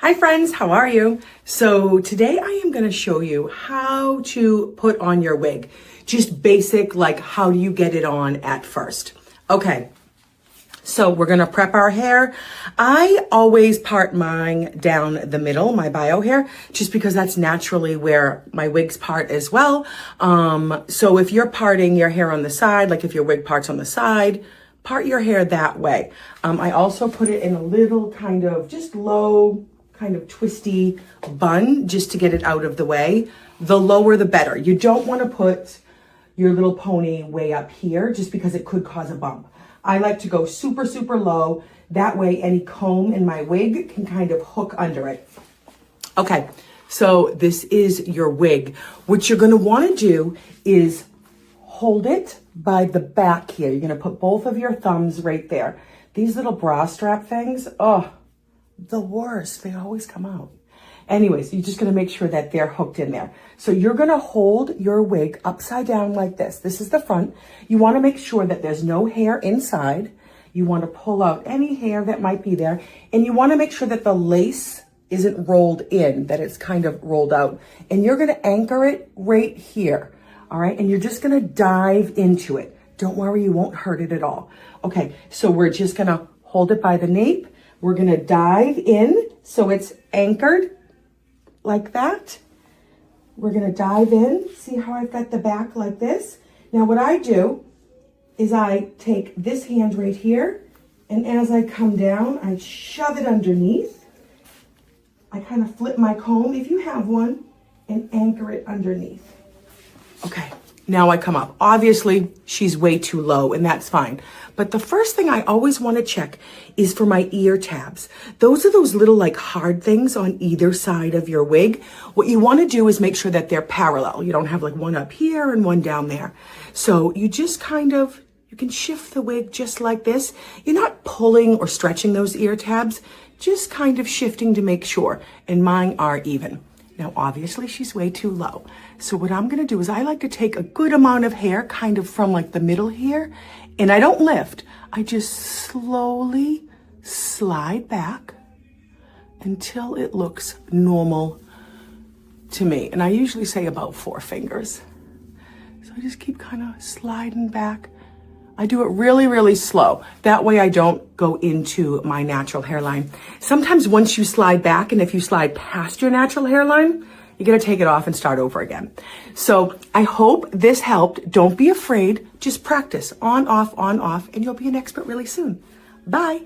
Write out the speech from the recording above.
Hi friends, how are you? So today I am going to show you how to put on your wig. Just basic, like how do you get it on at first. Okay, so we're going to prep our hair. I always part mine down the middle, my bio hair, just because that's naturally where my wigs part as well. So if you're parting your hair on the side, like if your wig parts on the side, part your hair that way. I also put it in a little kind of just low, kind of twisty bun just to get it out of the way. The lower the better. You don't want to put your little pony way up here just because it could cause a bump. I like to go super, super low. That way any comb in my wig can kind of hook under it. Okay, so this is your wig. What you're going to want to do is hold it by the back here. You're going to put both of your thumbs right there. These little bra strap things, oh, the worst. They always come out. Anyways, you're just going to make sure that they're hooked in there. So you're going to hold your wig upside down like this. This is the front. You want to make sure that there's no hair inside. You want to pull out any hair that might be there. And you want to make sure that the lace isn't rolled in, that it's kind of rolled out. And you're going to anchor it right here. All right. And you're just going to dive into it. Don't worry, you won't hurt it at all. Okay. So we're just going to hold it by the nape. We're going to dive in so it's anchored like that. We're going to dive in. See how I've got the back like this? Now what I do is I take this hand right here, and as I come down, I shove it underneath. I kind of flip my comb, if you have one, and anchor it underneath. Okay. Now I come up. Obviously, she's way too low, and that's fine. But the first thing I always want to check is for my ear tabs. Those are those little like hard things on either side of your wig. What you want to do is make sure that they're parallel. You don't have like one up here and one down there. So you just kind of, you can shift the wig just like this. You're not pulling or stretching those ear tabs, just kind of shifting to make sure. And mine are even. Now, obviously, she's way too low. So what I'm going to do is I like to take a good amount of hair kind of from like the middle here, and I don't lift. I just slowly slide back until it looks normal to me. And I usually say about 4 fingers. So I just keep kind of sliding back. I do it really, really slow. That way I don't go into my natural hairline. Sometimes once you slide back, and if you slide past your natural hairline, you got to take it off and start over again. So I hope this helped. Don't be afraid. Just practice on, off, and you'll be an expert really soon. Bye.